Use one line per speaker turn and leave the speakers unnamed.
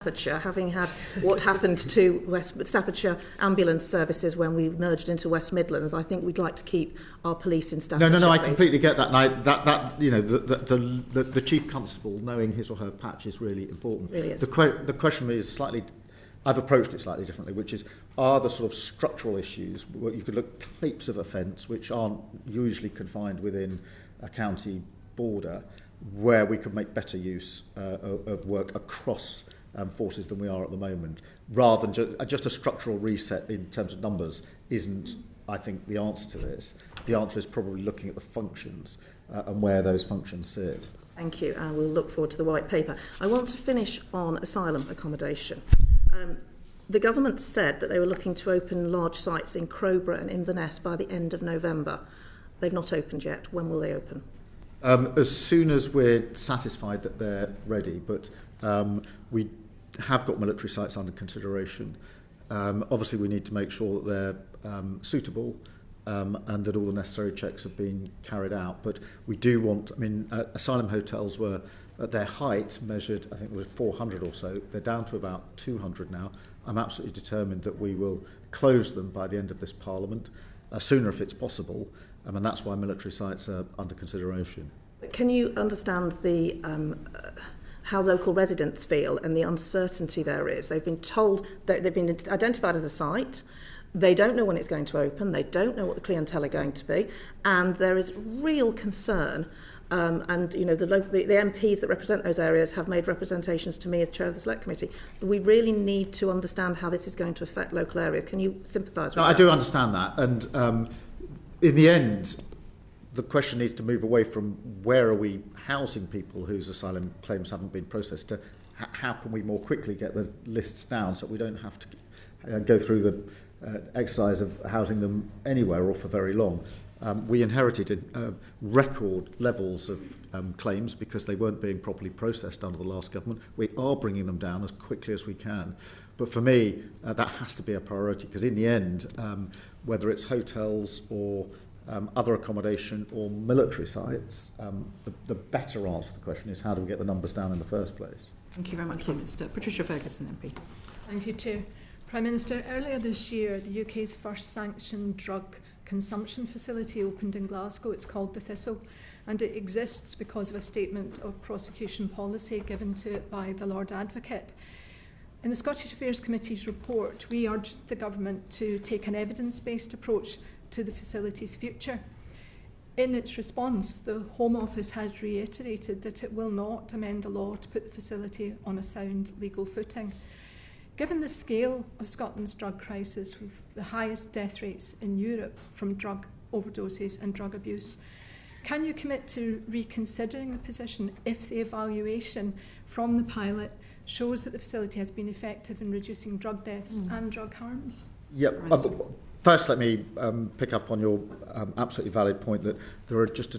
Staffordshire, having had what happened to West Staffordshire ambulance services when we merged into West Midlands, I think we'd like to keep our police in Staffordshire.
No, I completely get that. And that you know, the chief constable knowing his or her patch is really important.
Really is.
The question is slightly. I've approached it slightly differently, which is, are the sort of structural issues where you could look at types of offence which aren't usually confined within a county border, where we could make better use of work across forces than we are at the moment, rather than just a structural reset in terms of numbers isn't, I think, the answer to this. The answer is probably looking at the functions and where those functions sit.
Thank you, and we'll look forward to the white paper. I want to finish on asylum accommodation. The government said that they were looking to open large sites in Crowborough and Inverness by the end of November. They've not opened yet. When will they open?
As soon as we're satisfied that they're ready, but we have got military sites under consideration. Obviously, we need to make sure that they're suitable and that all the necessary checks have been carried out. But we do want, asylum hotels were at their height measured, I think it was 400 or so. They're down to about 200 now. I'm absolutely determined that we will close them by the end of this Parliament, sooner if it's possible, and that's why military sites are under consideration.
Can you understand the how local residents feel and the uncertainty there is? They've been told that they've been identified as a site. They don't know when it's going to open. They don't know what the clientele are going to be, and there is real concern. And you know, the MPs that represent those areas have made representations to me as chair of the Select Committee. We really need to understand how this is going to affect local areas. Can you sympathise with that?
I do understand that, and in the end, the question needs to move away from where are we housing people whose asylum claims haven't been processed to how can we more quickly get the lists down so we don't have to go through the exercise of housing them anywhere or for very long. We inherited record levels of claims because they weren't being properly processed under the last government. We are bringing them down as quickly as we can. But for me, that has to be a priority because in the end, whether it's hotels or other accommodation or military sites, the better answer to the question is how do we get the numbers down in the first place?
Thank you very much, Minister. Patricia Ferguson, MP.
Thank you, Chair. Prime Minister, earlier this year, the UK's first sanctioned drug consumption facility opened in Glasgow. It's called the Thistle, and it exists because of a statement of prosecution policy given to it by the Lord Advocate. In the Scottish Affairs Committee's report, we urged the Government to take an evidence-based approach to the facility's future. In its response, the Home Office has reiterated that it will not amend the law to put the facility on a sound legal footing. Given the scale of Scotland's drug crisis, with the highest death rates in Europe from drug overdoses and drug abuse, can you commit to reconsidering the position if the evaluation from the pilot shows that the facility has been effective in reducing drug deaths and drug harms?
Yep. First, let me pick up on your absolutely valid point that there are just